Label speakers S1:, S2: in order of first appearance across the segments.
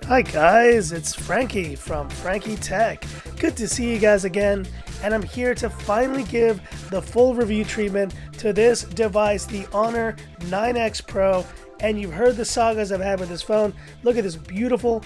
S1: Hi guys, it's Frankie from Frankie Tech. Good to see you guys again, and I'm here to finally give the full review treatment to this device, the Honor 9X Pro. And you've heard the sagas I've had with this phone. Look at this beautiful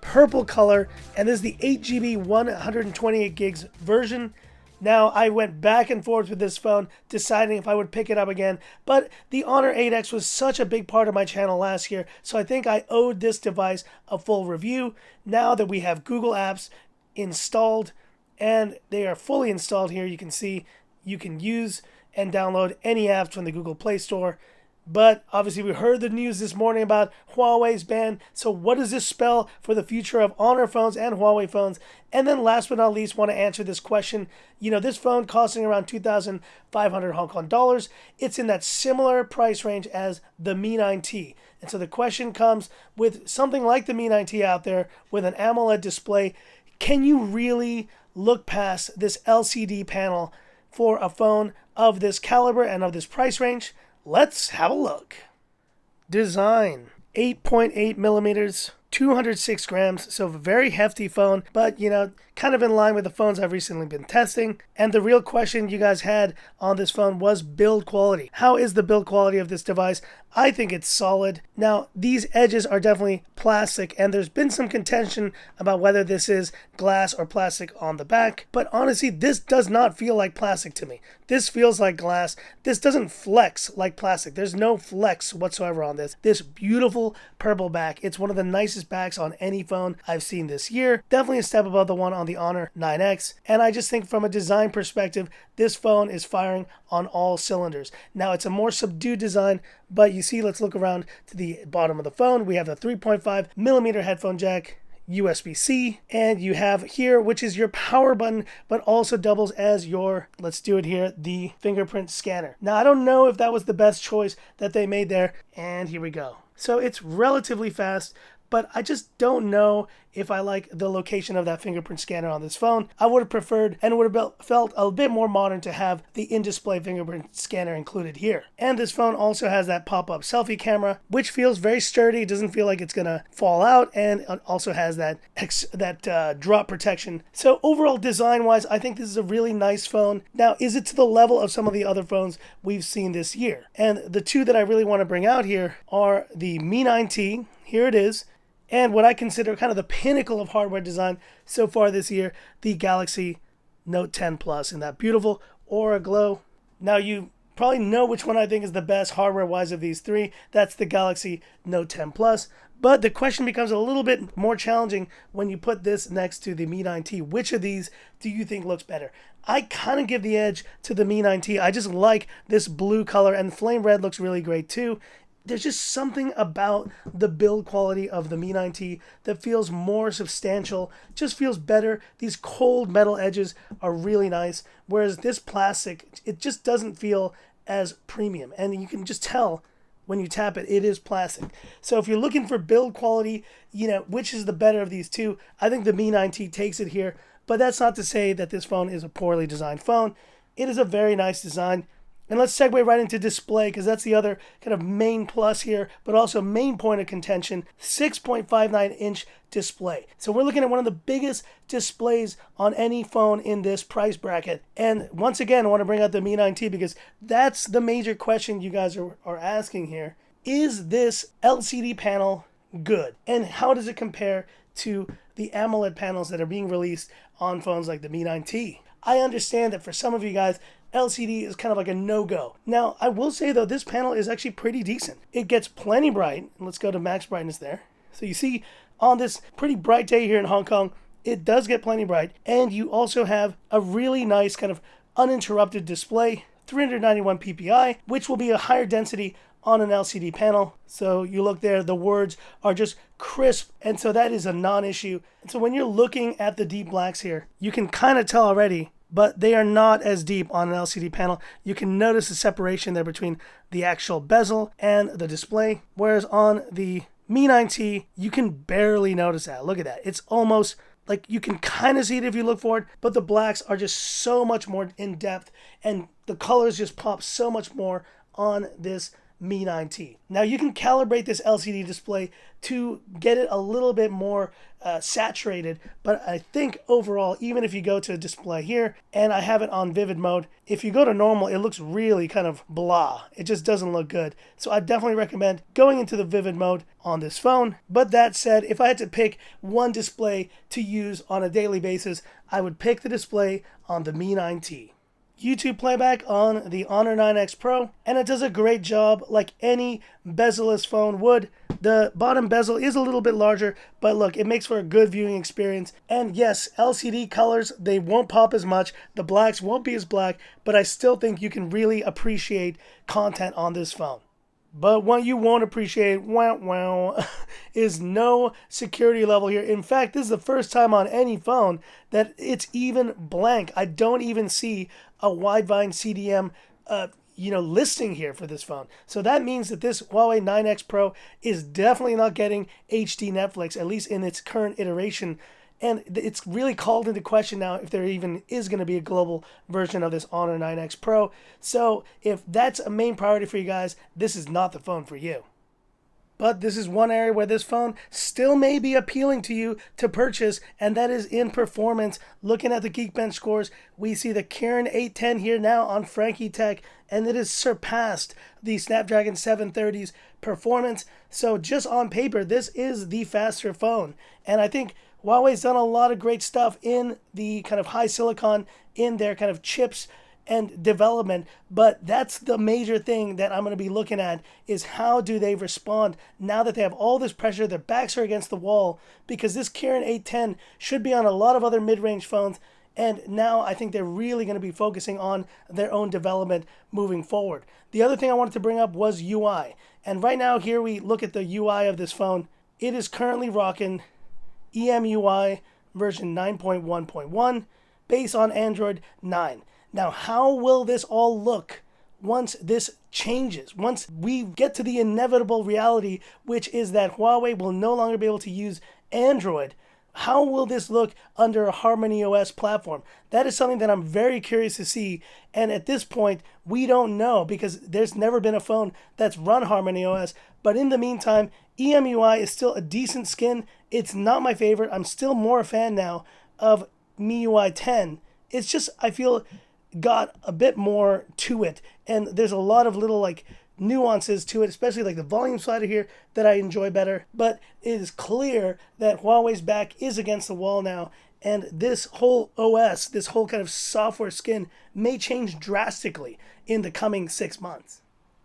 S1: purple color, and this is the 8GB 128 gigs version. Now, I went back and forth with this phone, deciding if I would pick it up again, but the Honor 8X was such a big part of my channel last year, so I think I owed this device a full review. Now that we have Google Apps installed, and they are fully installed here, you can see you can use and download any apps from the Google Play Store. But obviously we heard the news this morning about Huawei's ban. So what does this spell for the future of Honor phones and Huawei phones? And then last but not least, want to answer this question. You know, this phone costing around 2,500 Hong Kong dollars. It's in that similar price range as the Mi 9T. And so the question comes, with something like the Mi 9T out there with an AMOLED display, can you really look past this LCD panel for a phone of this caliber and of this price range? Let's have a look. Design, 8.8 millimeters, 206 grams, so a very hefty phone, but you know, kind of in line with the phones I've recently been testing. And the real question you guys had on this phone was build quality. How is the build quality of this device? I think it's solid. Now, these edges are definitely plastic, and there's been some contention about whether this is glass or plastic on the back, but honestly, this does not feel like plastic to me. This feels like glass. This doesn't flex like plastic. There's no flex whatsoever on this. This beautiful purple back. It's one of the nicest backs on any phone I've seen this year. Definitely a step above the one on the Honor 9X. And I just think from a design perspective, this phone is firing on all cylinders. Now, it's a more subdued design, but you see, let's look around to the bottom of the phone. We have the 3.5 millimeter headphone jack, USB-C, and you have here, which is your power button, but also doubles as your, let's do it here, the fingerprint scanner. Now, I don't know if that was the best choice that they made there, and here we go. So it's relatively fast, but I just don't know if I like the location of that fingerprint scanner on this phone. I would have preferred and would have felt a bit more modern to have the in-display fingerprint scanner included here. And this phone also has that pop-up selfie camera, which feels very sturdy. It doesn't feel like it's gonna fall out, and it also has that drop protection. So overall, design-wise, I think this is a really nice phone. Now, is it to the level of some of the other phones we've seen this year? And the two that I really want to bring out here are the Mi 9T. Here it is. And what I consider kind of the pinnacle of hardware design so far this year, the Galaxy Note 10 Plus in that beautiful Aura glow. Now, you probably know which one I think is the best hardware-wise of these three. That's the Galaxy Note 10 Plus. But the question becomes a little bit more challenging when you put this next to the Mi 9T. Which of these do you think looks better? I kind of give the edge to the Mi 9T. I just like this blue color, and flame red looks really great too. There's just something about the build quality of the Mi 9T that feels more substantial, just feels better. These cold metal edges are really nice, whereas this plastic, it just doesn't feel as premium. And you can just tell when you tap it, it is plastic. So if you're looking for build quality, you know, which is the better of these two, I think the Mi 9T takes it here. But that's not to say that this phone is a poorly designed phone. It is a very nice design. And let's segue right into display, because that's the other kind of main plus here, but also main point of contention, 6.59-inch display. So we're looking at one of the biggest displays on any phone in this price bracket. And once again, I want to bring out the Mi 9T because that's the major question you guys are asking here. Is this LCD panel good? And how does it compare to the AMOLED panels that are being released on phones like the Mi 9T? I understand that for some of you guys, LCD is kind of like a no-go. Now, I will say, though, this panel is actually pretty decent. It gets plenty bright. Let's go to max brightness there. So you see, on this pretty bright day here in Hong Kong, it does get plenty bright. And you also have a really nice kind of uninterrupted display, 391 ppi, which will be a higher density on an LCD panel. So you look there, the words are just crisp, and so that is a non-issue. And so when you're looking at the deep blacks here, you can kind of tell already, but they are not as deep on an LCD panel. You can notice the separation there between the actual bezel and the display, whereas on the Mi 9T, you can barely notice that. Look at that. It's almost Like, you can kind of see it if you look for it, but the blacks are just so much more in depth, and the colors just pop so much more on this Mi 9T. Now, you can calibrate this LCD display to get it a little bit more saturated, but I think overall, even if you go to a display here, and I have it on vivid mode, if you go to normal, it looks really kind of blah. It just doesn't look good. So I definitely recommend going into the vivid mode on this phone. But that said, if I had to pick one display to use on a daily basis, I would pick the display on the Mi 9T. YouTube playback on the Honor 9X Pro, and it does a great job like any bezel-less phone would. The bottom bezel is a little bit larger, but look, it makes for a good viewing experience. And yes, LCD colors, they won't pop as much. The blacks won't be as black, but I still think you can really appreciate content on this phone. But what you won't appreciate, is no security level here. In fact, this is the first time on any phone that it's even blank. I don't even see a Widevine CDM listing here for this phone. So that means that this Huawei 9X Pro is definitely not getting HD Netflix, at least in its current iteration. And it's really called into question now if there even is going to be a global version of this Honor 9X Pro. So if that's a main priority for you guys, this is not the phone for you. But this is one area where this phone still may be appealing to you to purchase, and that is in performance. Looking at the Geekbench scores, we see the Kirin 810 here now on Frankie Tech, and it has surpassed the Snapdragon 730's performance. So just on paper, this is the faster phone. And I think Huawei's done a lot of great stuff in the kind of high silicon, in their kind of chips and development, but that's the major thing that I'm going to be looking at, is how do they respond now that they have all this pressure, their backs are against the wall, because this Kirin 810 should be on a lot of other mid-range phones, and now I think they're really going to be focusing on their own development moving forward. The other thing I wanted to bring up was UI, and right now here we look at the UI of this phone. It is currently rocking EMUI version 9.1.1 based on Android 9. Now, how will this all look once this changes? Once we get to the inevitable reality, which is that Huawei will no longer be able to use Android, how will this look under a Harmony OS platform? That is something that I'm very curious to see. And at this point, we don't know, because there's never been a phone that's run Harmony OS. But in the meantime, EMUI is still a decent skin. It's not my favorite. I'm still more a fan now of MIUI 10. It's just, I feel, got a bit more to it, and there's a lot of little like nuances to it, especially like the volume slider here, that I enjoy better. But it is clear that Huawei's back is against the wall now, and this whole OS, this whole kind of software skin, may change drastically in the coming 6 months.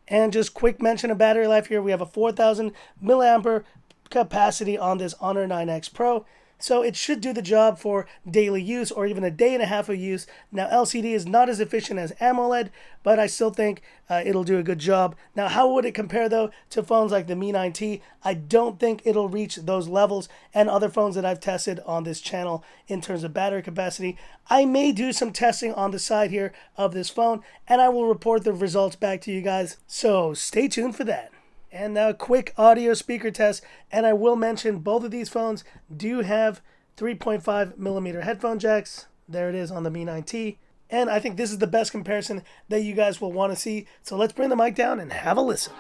S1: And just quick mention of battery life here, we have a 4,000 milliampere capacity on this Honor 9X Pro. So it should do the job for daily use or even a day and a half of use. Now, LCD is not as efficient as AMOLED, but I still think it'll do a good job. Now, how would it compare, though, to phones like the Mi 9T? I don't think it'll reach those levels, and other phones that I've tested on this channel in terms of battery capacity. I may do some testing on the side here of this phone, and I will report the results back to you guys. So stay tuned for that. And now a quick audio speaker test, and I will mention both of these phones do have 3.5 millimeter headphone jacks. There it is on the Mi 9T. And I think this is the best comparison that you guys will want to see. So let's bring the mic down and have a listen.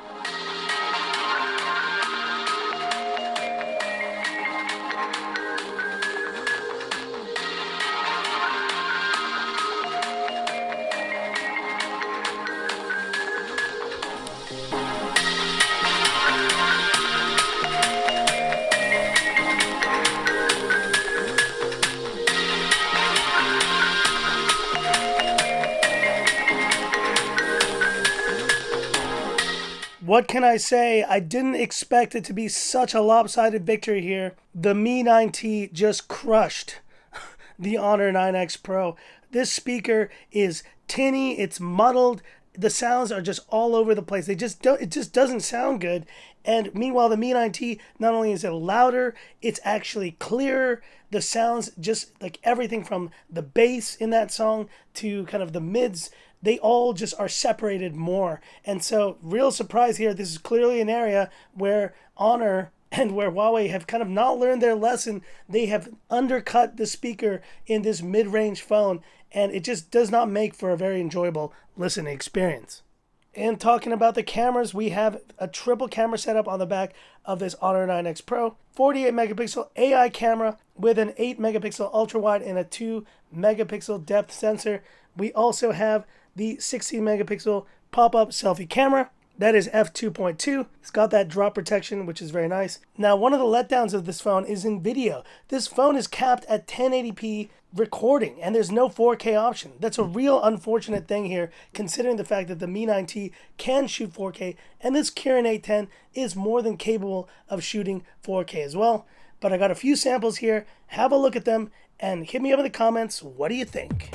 S1: What can I say? I didn't expect it to be such a lopsided victory here. The Mi 9T just crushed the Honor 9X Pro. This speaker is tinny, it's muddled, the sounds are just all over the place. It just doesn't sound good. And meanwhile, the Mi 9T, not only is it louder, it's actually clearer. The sounds, just like everything from the bass in that song to kind of the mids, they all just are separated more. And so, real surprise here, this is clearly an area where Honor and where Huawei have kind of not learned their lesson, they have undercut the speaker in this mid-range phone, and it just does not make for a very enjoyable listening experience. And talking about the cameras, we have a triple camera setup on the back of this Honor 9X Pro. 48 megapixel AI camera with an 8 megapixel ultra wide and a 2 megapixel depth sensor. We also have the 16 megapixel pop-up selfie camera. That is f2.2. It's got that drop protection, which is very nice. Now, one of the letdowns of this phone is in video. This phone is capped at 1080p recording, and there's no 4K option. That's a real unfortunate thing here, considering the fact that the Mi 9T can shoot 4K, and this Kirin 810 is more than capable of shooting 4K as well. But I got a few samples here. Have a look at them, and hit me up in the comments. What do you think?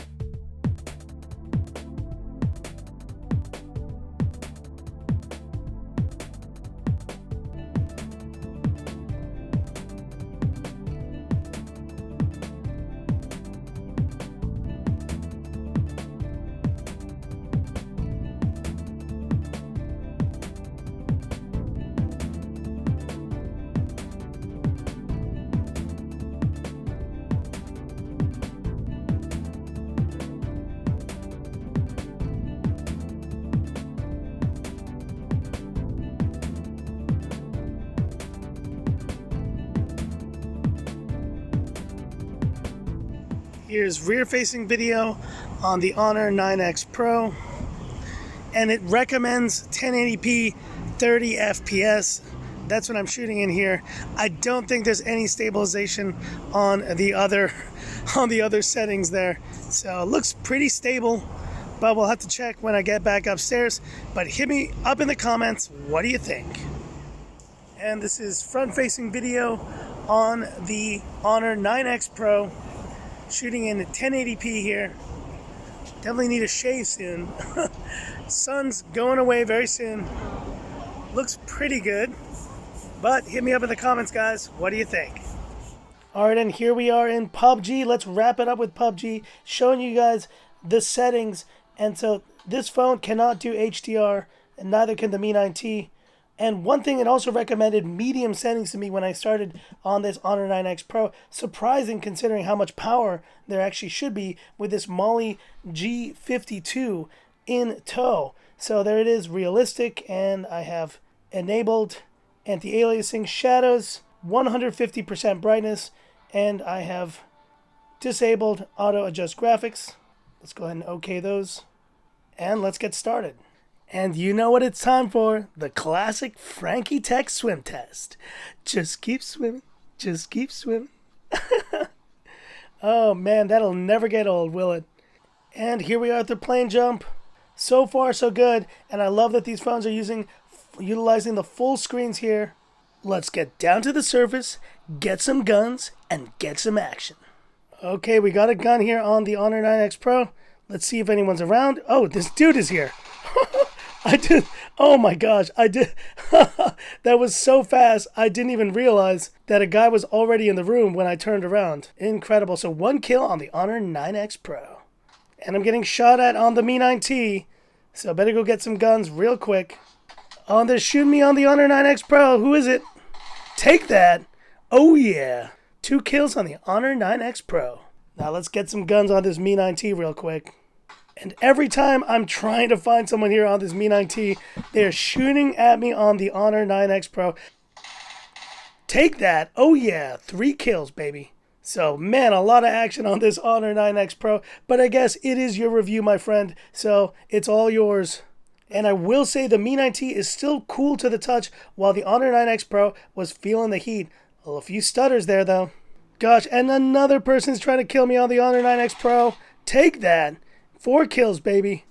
S1: Here's rear-facing video on the Honor 9X Pro, and it recommends 1080p 30 FPS. That's what I'm shooting in here. I don't think there's any stabilization on the other settings there, so it looks pretty stable, but we'll have to check when I get back upstairs. But hit me up in the comments, what do you think? And this is front-facing video on the Honor 9X Pro, shooting in 1080p here. Definitely need a shave soon. Sun's going away very soon. Looks pretty good. But hit me up in the comments, guys. What do you think? Alright, and here we are in PUBG. Let's wrap it up with PUBG, showing you guys the settings. And so this phone cannot do HDR, and neither can the Mi 9T. And one thing, it also recommended medium settings to me when I started on this Honor 9X Pro. Surprising considering how much power there actually should be with this Mali G52 in tow. So there it is, realistic, and I have enabled anti-aliasing, shadows, 150% brightness, and I have disabled auto adjust graphics. Let's go ahead and OK those, and let's get started. And you know what it's time for? The classic Frankie Tech swim test. Just keep swimming. Just keep swimming. Oh man, that'll never get old, will it? And here we are at the plane jump. So far, so good. And I love that these phones are utilizing the full screens here. Let's get down to the surface, get some guns, and get some action. Okay, we got a gun here on the Honor 9X Pro. Let's see if anyone's around. Oh, this dude is here. Oh my gosh, that was so fast, I didn't even realize that a guy was already in the room when I turned around. Incredible. So 1 kill on the Honor 9X Pro. And I'm getting shot at on the Mi 9T, so I better go get some guns real quick. Oh, they're shooting me on the Honor 9X Pro. Who is it? Take that. Oh yeah. 2 kills on the Honor 9X Pro. Now let's get some guns on this Mi 9T real quick. And every time I'm trying to find someone here on this Mi 9T, they're shooting at me on the Honor 9X Pro. Take that. Oh yeah, 3 kills, baby. So, man, a lot of action on this Honor 9X Pro. But I guess it is your review, my friend. So, it's all yours. And I will say the Mi 9T is still cool to the touch, while the Honor 9X Pro was feeling the heat. Well, a few stutters there, though. Gosh, and another person's trying to kill me on the Honor 9X Pro. Take that. 4 kills, baby.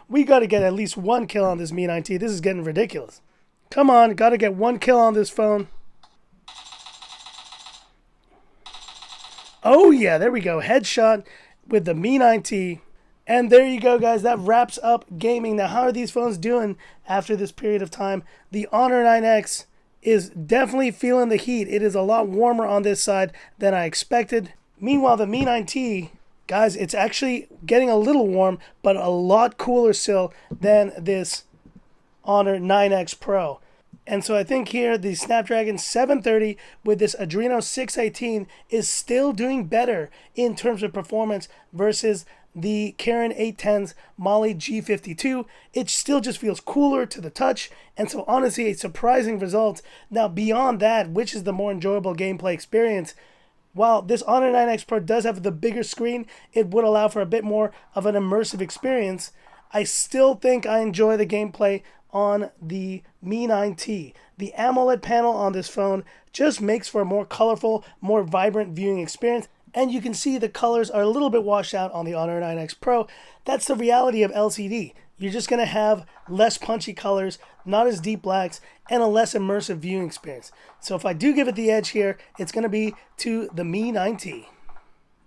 S1: We got to get at least 1 kill on this Mi 9T. This is getting ridiculous. Come on, got to get 1 kill on this phone. Oh yeah, there we go. Headshot with the Mi 9T. And there you go, guys. That wraps up gaming. Now, how are these phones doing after this period of time? The Honor 9X is definitely feeling the heat. It is a lot warmer on this side than I expected. Meanwhile, the Mi 9T, guys, it's actually getting a little warm, but a lot cooler still than this Honor 9X Pro. And so I think here the Snapdragon 730 with this Adreno 618 is still doing better in terms of performance versus the Kirin 810's Mali G52. It still just feels cooler to the touch, and so honestly a surprising result. Now beyond that, which is the more enjoyable gameplay experience? While this Honor 9X Pro does have the bigger screen, it would allow for a bit more of an immersive experience. I still think I enjoy the gameplay on the Mi 9T. The AMOLED panel on this phone just makes for a more colorful, more vibrant viewing experience. And you can see the colors are a little bit washed out on the Honor 9X Pro. That's the reality of LCD. You're just going to have less punchy colors, not as deep blacks, and a less immersive viewing experience. So if I do give it the edge here, it's going to be to the Mi 9T.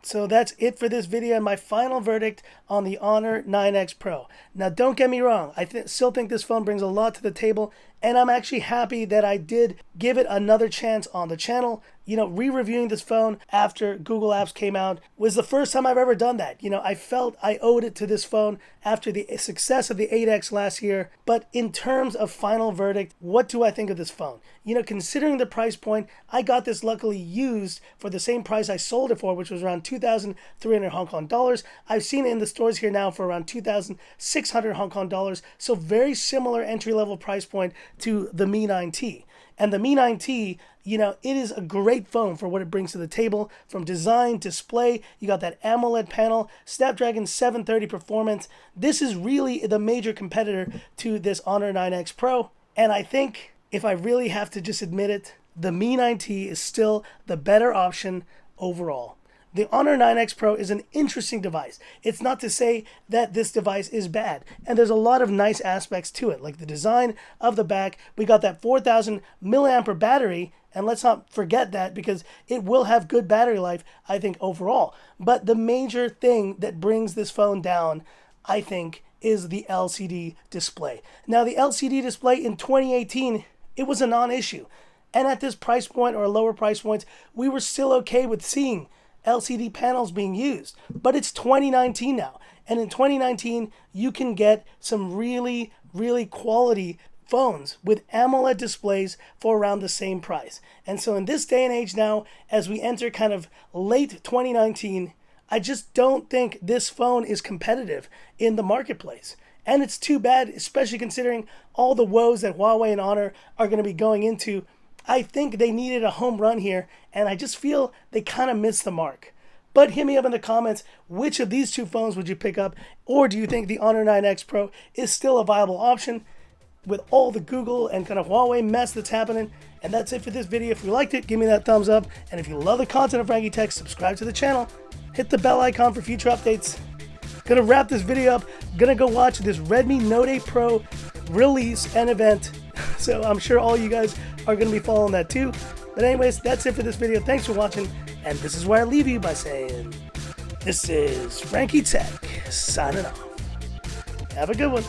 S1: So that's it for this video and my final verdict on the Honor 9X Pro. Now don't get me wrong, I still think this phone brings a lot to the table, and I'm actually happy that I did give it another chance on the channel. You know, re-reviewing this phone after Google Apps came out was the first time I've ever done that. You know, I felt I owed it to this phone after the success of the 8X last year. But in terms of final verdict, what do I think of this phone? You know, considering the price point, I got this luckily used for the same price I sold it for, which was around 2,300 Hong Kong dollars. I've seen it in the stores here now for around 2,600 Hong Kong dollars. So very similar entry-level price point to the Mi 9T. And the Mi 9T, you know, it is a great phone for what it brings to the table. From design, display, you got that AMOLED panel, Snapdragon 730 performance. This is really the major competitor to this Honor 9X Pro. And I think, if I really have to just admit it, the Mi 9T is still the better option overall. The Honor 9X Pro is an interesting device. It's not to say that this device is bad. And there's a lot of nice aspects to it, like the design of the back. We got that 4,000 milliampere battery, and let's not forget that because it will have good battery life, I think, overall. But the major thing that brings this phone down, I think, is the LCD display. Now, the LCD display in 2018, it was a non-issue. And at this price point or lower price points, we were still okay with seeing LCD panels being used. But it's 2019 now, and in 2019 you can get some really quality phones with AMOLED displays for around the same price. And so in this day and age now, as we enter kind of late 2019, I just don't think this phone is competitive in the marketplace. And it's too bad, especially considering all the woes that Huawei and Honor are going to be going into. I think they needed a home run here, and I just feel they kind of missed the mark. But hit me up in the comments, which of these two phones would you pick up? Or do you think the Honor 9X Pro is still a viable option with all the Google and kind of Huawei mess that's happening? And that's it for this video. If you liked it, give me that thumbs up. And if you love the content of Frankie Tech, subscribe to the channel. Hit the bell icon for future updates. Gonna wrap this video up. Gonna go watch this Redmi Note 8 Pro release and event. So I'm sure all you guys are going to be following that too. But anyways, that's it for this video. Thanks for watching. And this is where I leave you by saying, this is Frankie Tech signing off. Have a good one.